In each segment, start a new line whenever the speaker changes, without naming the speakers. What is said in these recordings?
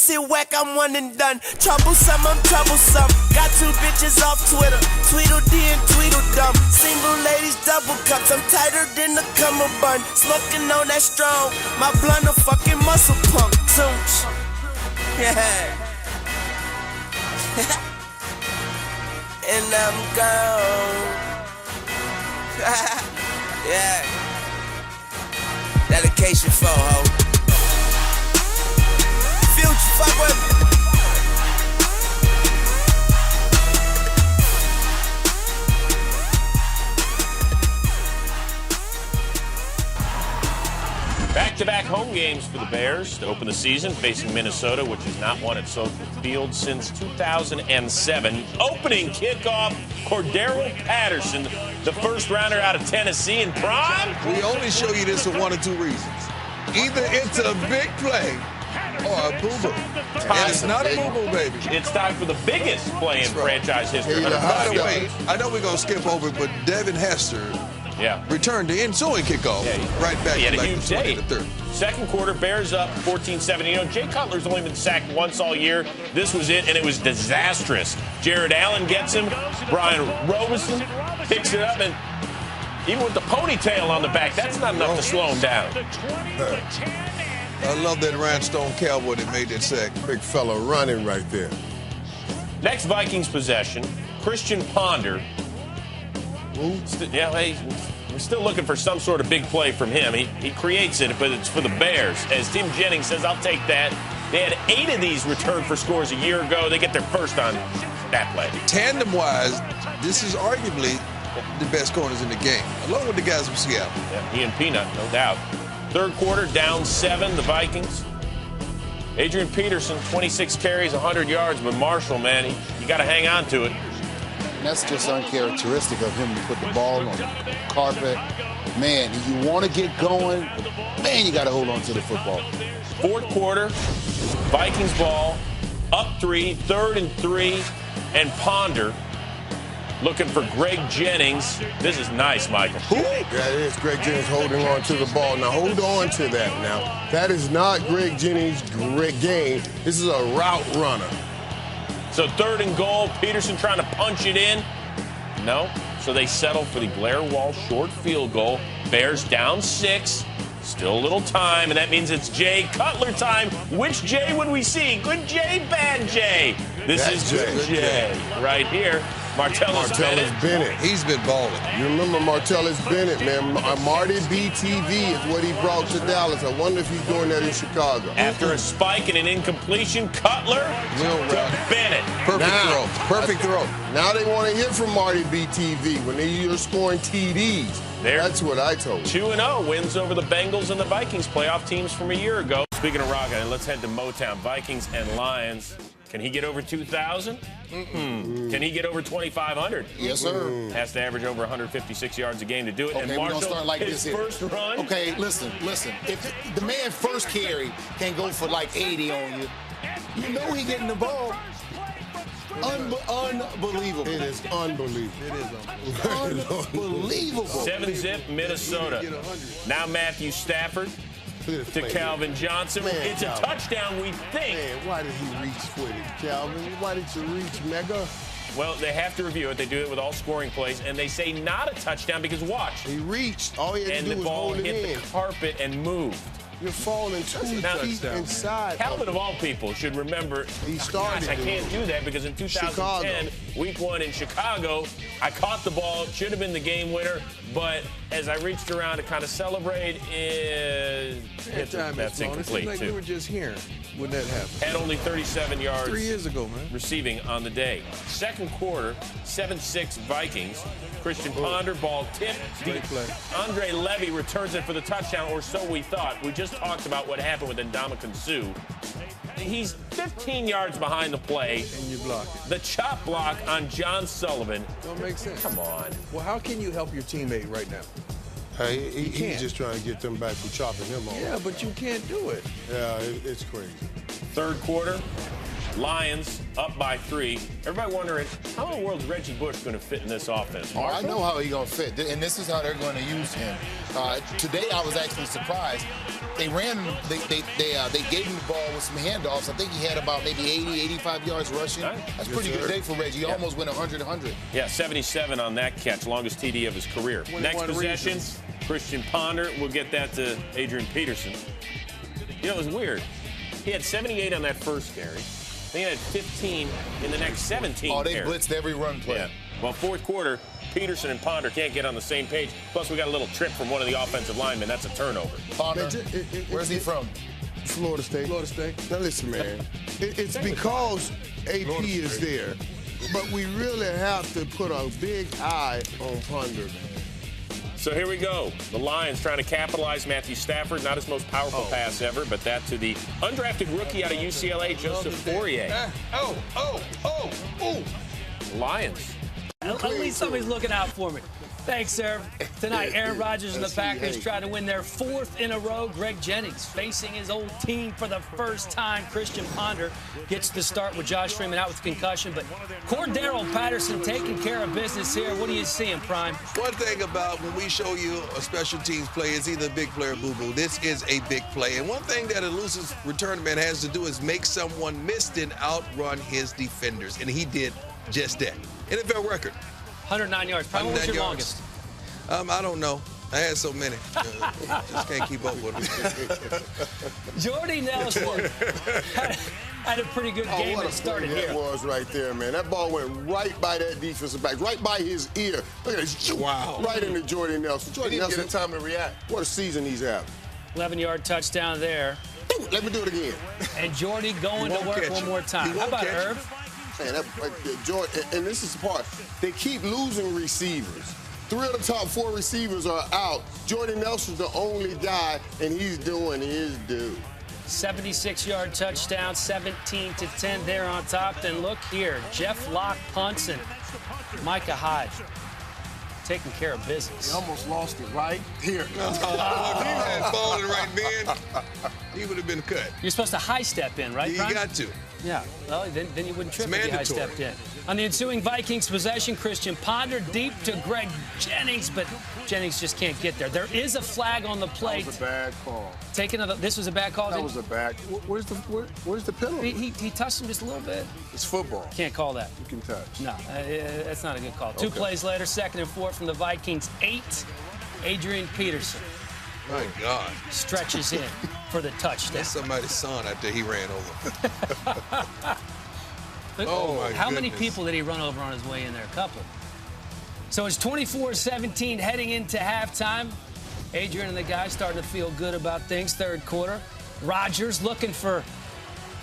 pussy whack, I'm one and done. Troublesome, I'm troublesome. Got 2 bitches off Twitter, Tweedledee and Tweedledum. Single ladies, double cups, I'm tighter than the cummerbund. Smoking on that strong, my blunt a fucking muscle pump. Zoom. Yeah. And I'm gone. Yeah. Dedication for ho. Future, fuck with me.
Back-to-back home games for the Bears to open the season, facing Minnesota, which has not won at Soldier Field since 2007. Opening kickoff, Cordero Patterson, the first-rounder out of Tennessee in prime.
We only show you this for 1 or 2 reasons. Either it's a big play or a boo-boo. And it's not a boo-boo, baby.
It's time for the biggest play in franchise history.
By the way, I know we're going to skip over it, but Devin Hester returned the ensuing kickoff right back
he had
to
a huge day.
The third.
Second quarter, Bears up 14-7. You know, Jay Cutler's only been sacked once all year. This was it, and it was disastrous. Jared Allen gets him. Brian Robinson picks it up, and even with the ponytail on the back, that's not enough to slow him down.
I love that rhinestone cowboy that made that sack.
Big fella running right there.
Next Vikings possession, Christian Ponder. We're still looking for some sort of big play from him. He creates it, but it's for the Bears. As Tim Jennings says, I'll take that. They had 8 of these returned for scores a year ago. They get their first on that play.
Tandem-wise, this is arguably the best corners in the game, along with the guys from Seattle.
Yeah, he and Peanut, no doubt. Third quarter, down 7, the Vikings. Adrian Peterson, 26 carries, 100 yards, but Marshall, man, you got to hang on to it.
And that's just uncharacteristic of him to put the ball on the carpet. Man, you want to get going, man, you got to hold on to the football.
Fourth quarter, Vikings ball, up 3, 3rd and 3, and Ponder looking for Greg Jennings. This is nice, Michael.
Who? Yeah, it is Greg Jennings holding on to the ball. Now, hold on to that now. That is not Greg Jennings' great game. This is a route runner.
So 3rd and goal, Peterson trying to punch it in. No, so they settle for the Blair Walsh short field goal. Bears down 6, still a little time, and that means it's Jay Cutler time. Which Jay would we see? Good Jay, bad Jay? This is good Jay right here. Martellus Bennett.
He's been balling.
You remember Martellus Bennett, man. Marty BTV is what he brought to Dallas. I wonder if he's doing that in Chicago.
After a spike and an incompletion, Cutler to Bennett.
Perfect throw.
Now they want to hear from Marty BTV when you're scoring TDs. That's what I told you.
2-0 wins over the Bengals and the Vikings, playoff teams from a year ago. Speaking of rock, let's head to Motown. Vikings and Lions. Can he get over 2,000? Can he get over 2,500?
Yes, sir.
Has to average over 156 yards a game to do it.
Okay,
and
we're
Marshall,
gonna start like
his
this
first run.
Okay, listen. If the man first carry can go for like 80 on you, you know he getting the ball. Unbelievable.
It is unbelievable.
Unbelievable.
7-zip Minnesota. Now Matthew Stafford to Calvin Johnson. It's a touchdown, we think.
Man, why did he reach for it, Calvin? Why did you reach, Mega?
Well, they have to review it. They do it with all scoring plays, and they say not a touchdown because watch.
He reached. All he had
and
to do
the
was
ball
hold it
hit
in.
the carpet and moved.
You're falling 2 feet inside.
Calvin, of all people, should remember,
he started.
I can't do that because in 2010, week 1 in Chicago, I caught the ball. It should have been the game winner. But as I reached around to kind of celebrate, that's incomplete,
like
too.
we were just here when that happened.
Had only 37 yards
3 years ago, man.
receiving on the day. Second quarter, 7-6 Vikings. Christian Ponder, ball tipped. Andre Levy returns it for the touchdown, or so we thought. We just talked about what happened with Ndamukong Suh. He's 15 yards behind the play.
And you block it.
The chop block on John Sullivan.
Don't make sense.
Come on.
Well, how can you help your teammate right now?
Hey, he's just trying to get them back from chopping him off.
Yeah, but you can't do it.
Yeah, it's crazy.
Third quarter, Lions up by 3. Everybody wondering, how in the world is Reggie Bush going to fit in this offense?
Oh, I know how he's going to fit, and this is how they're going to use him. Today I was actually surprised. they gave him the ball with some handoffs. I think he had about maybe 80, 85 yards rushing. That's a pretty good day for Reggie. He almost went 100.
Yeah, 77 on that catch, longest TD of his career. Next possession, Christian Ponder. We'll get that to Adrian Peterson. You know, it was weird. He had 78 on that first carry. Then he had 15 in the next 17
Oh, they
carries.
blitzed every run play.
Yeah. Well, fourth quarter, Peterson and Ponder can't get on the same page. Plus, we got a little trip from one of the offensive linemen. That's a turnover.
Ponder, where's he from?
Florida State. Florida State. Now listen, man. It's because AP is there, but we really have to put a big eye on Ponder, man.
So here we go. The Lions trying to capitalize. Matthew Stafford, not his most powerful pass ever, but that to the undrafted rookie out of UCLA, Joseph Fourier. Lions.
At least somebody's looking out for me. Thanks, sir. Tonight, Aaron Rodgers and the Packers trying to win their 4th in a row. Greg Jennings facing his old team for the first time. Christian Ponder gets the start with Josh Freeman out with concussion. But Cordero Patterson taking care of business here. What are you seeing, Prime?
One thing about when we show you a special teams play, it's either a big play or boo-boo. This is a big play. And one thing that elusive return man has to do is make someone miss and outrun his defenders. And he did just that. NFL record.
109 yards. Probably what's your longest?
I don't know. I had so many. Just can't keep up with them.
Jordy Nelson had a pretty good game that started here.
That was right there, man. That ball went right by that defensive back, right by his ear. Look at this.
Wow.
Right into Jordy Nelson. Jordy Nelson, get a time to react. What a season he's having.
11-yard touchdown there.
Let me do it again.
And Jordy going to work one more time. How about Herb?
Man, and this is the part. They keep losing receivers. 3 of the top 4 receivers are out. Jordy Nelson's the only guy, and he's doing his due.
76-yard touchdown, 17-10 there on top. Then look here, Jeff Locke punts and Micah Hyde taking care of business.
He almost lost it right here.
If he had fallen right then, he would have been cut.
You're supposed to high step in, right,
You
Brian?
got to.
Yeah, well, then you wouldn't trip
It's
if you high
mandatory.
stepped in. On the ensuing Vikings possession, Christian Ponder deep to Greg Jennings, but Jennings just can't get there. There is a flag on the plate.
That was a bad call.
This was a bad call.
That was a bad. Where's the penalty?
He touched him just a little bit.
It's football.
Can't call that.
You can touch.
No, that's not a good call. 2 plays later, 2nd and 4 from the Vikings. 8. Adrian Peterson
My God.
stretches in for the touchdown.
That's somebody's son out there he ran over. Oh, my
How many
goodness.
people did he run over on his way in there? A couple. So it's 24-17 heading into halftime. Adrian and the guys starting to feel good about things. 3rd quarter. Rodgers looking for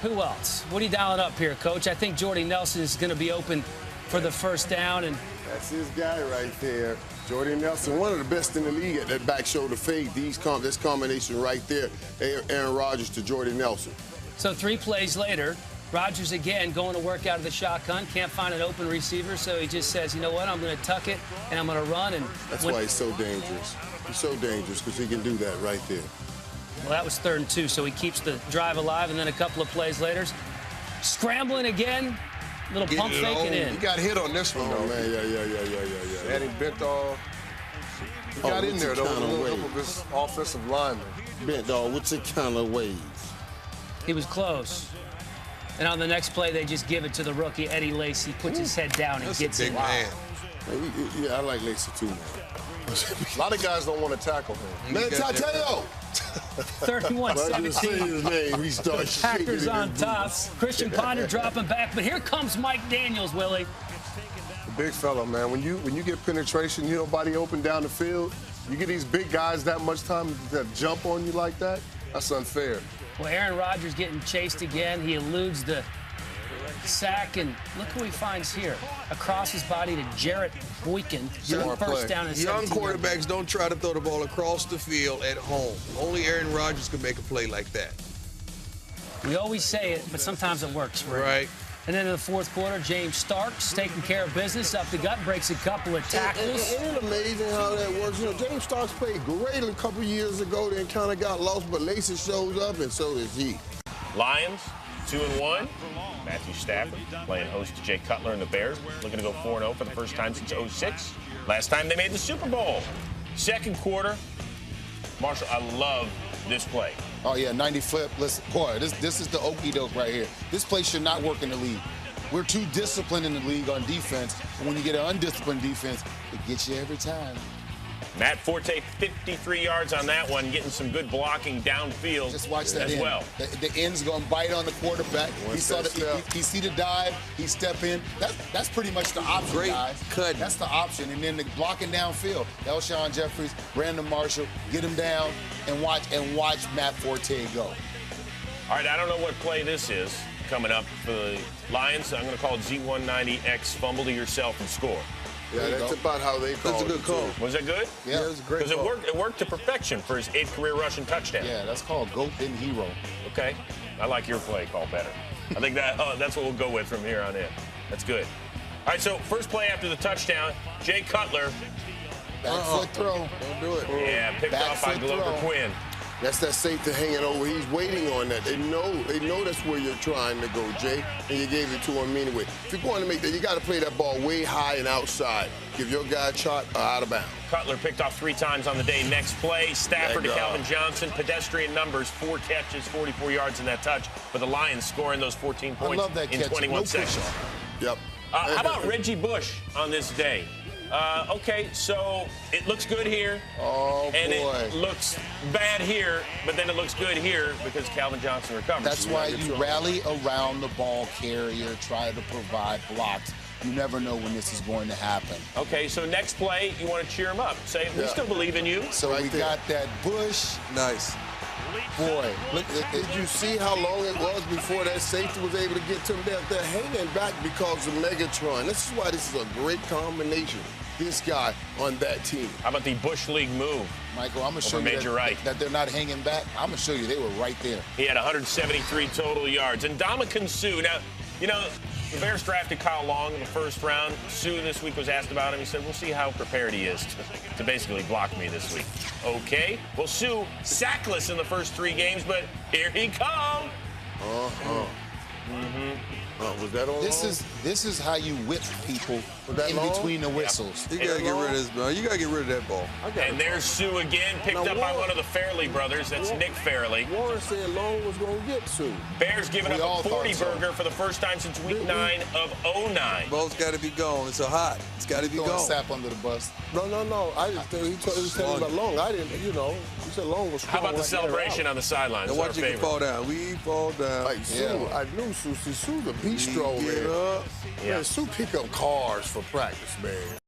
who else? What are you dialing up here, Coach? I think Jordy Nelson is going to be open for the first down. And
That's his guy right there. Jordy Nelson, one of the best in the league at that back shoulder fade. This combination right there, Aaron Rodgers to Jordy Nelson.
so 3 plays later, Rodgers again going to work out of the shotgun. Can't find an open receiver, so he just says, you know what, I'm going to tuck it, and I'm going to run. And
That's why he's so dangerous. He's so dangerous because he can do that right there.
Well, that was 3rd and 2, so he keets the drive alive, and then a couple of plays later, scrambling again, little pump faking in.
He got hit on this one,
Oh,
though.
man, yeah.
And he bent off. He got in there, though, with a little help of his offensive lineman.
Bent dog, what's it kind of ways?
He was close. And on the next play, they just give it to the rookie, Eddie Lacy, puts his head down and
That's
gets
a big
it.
man.
Yeah, I like Lacy too, man.
A lot of guys don't want to tackle him.
Man,
got that.
Tateo!
31-17.
his name, he starts
Packers
shaking in
on
his
top.
boots.
Christian Ponder dropping back, but here comes Mike Daniels, Willie.
The big fella, man. When you get penetration, you nobody open down the field. You get these big guys that much time that jump on you like that. That's unfair.
Well, Aaron Rodgers getting chased again. He eludes the sack, and look who he finds here. Across his body to Jarrett Boykin.
Smart play.
First down and
Young
17 yards.
quarterbacks don't try to throw the ball across the field at home. Only Aaron Rodgers can make a play like that.
We always say it, but sometimes it works.
Right.
And then in the 4th quarter, James Starks taking care of business up the gut, breaks a couple of tackles.
Isn't it amazing how that works? You know, James Starks played great a couple years ago, then kind of got lost, but Lacy shows up, and so does he.
Lions, 2-1. Matthew Stafford playing host to Jay Cutler and the Bears, looking to go 4-0 for the first time since 2006. Last time they made the Super Bowl. 2nd quarter, Marshall, I love this play.
Oh, yeah, 90 flip. Listen, boy, this is the okey doke right here. This play should not work in the league. We're too disciplined in the league on defense. And when you get an undisciplined defense, it gets you every time.
Matt Forte, 53 yards on that one, getting some good blocking downfield.
Just watch that
as
end.
well.
The end's going to bite on the quarterback. He see the dive. He step in. That's pretty much the option,
Great
guys.
cut.
That's the option. And then the blocking downfield. Elshon Jeffries, Brandon Marshall, get him down and watch Matt Forte go.
All right, I don't know what play this is coming up for the Lions. I'm going to call it Z190X, fumble to yourself and score.
Yeah, that's about how they call it.
That's a good call.
Was that good?
Yeah,
it was a great
Because
call.
it worked to perfection for his 8th career rushing touchdown.
Yeah, that's called GOAT and hero.
Okay. I like your play call better. I think that's what we'll go with from here on in. That's good. All right, so first play after the touchdown, Jay Cutler.
Back foot throw.
Don't do it.
Yeah, picked
Back
off by
foot
Glover
throw.
Quinn.
That's that safety hanging over. He's waiting on that. They know that's where you're trying to go, Jay, and you gave it to him anyway. If you're going to make that, you got to play that ball way high and outside. Give your guy a shot out of bounds.
Cutler picked off 3 times on the day. Next play, Stafford to
Thank God.
Calvin Johnson. Pedestrian numbers, 4 catches, 44 yards in that touch. But the Lions scoring those 14
I
points
love that
in
catch.
21
No
seconds.
push-off.
Yep.
How about Reggie Bush on this day? Okay, so it looks good here.
Oh,
and
boy.
it looks bad here, but then it looks good here because Calvin Johnson recovers.
That's why you rally around the ball carrier, try to provide blocks. You never know when this is going to happen.
Okay, so next play, you want to cheer him up. Say, we still believe in you.
So we got that Bush.
Nice.
Boy, look,
Did you see how long it was before that safety was able to get to him? They're hanging back because of Megatron. This is why this is a great combination. This guy on that team.
How about the Bush League move?
Michael, I'm going to show you
Major Wright.
that they're not hanging back. I'm going to show you they were right there.
He had 173 total yards. And Ndamukong Suh, now, you know, the Bears drafted Kyle Long in the first round. Suh this week was asked about him. He said, we'll see how prepared he is to basically block me this week. Okay. Well, Suh sackless in the first 3 games, but here he comes.
Was that on?
This is how you whip people
that
in
long?
between the whistles.
You got to get rid of this, bro. You got to get rid of that ball.
And there's Suh again, picked
Now,
up by
Warren-
one of the Fairley brothers. That's Nick Fairley.
Warren said Long was going to get Sue.
Bears giving
We
up
all
a 40
thought so.
burger for the first time since week 9 of 09.
Ball's got to be gone. It's so hot. It's got to be
Throwing
gone.
Sap under the bus.
No. I just he was telling me about Long. I didn't, he said Long was strong.
How about the
like that
celebration
out.
on the sidelines?
Now
Our
watch it
favorite.
fall down. We fall down.
Like Sue,
Yeah.
I knew Sue. See, Sue's a bistro,
Get
man.
up.
Yeah.
Man, Sue pick up cars for practice, man.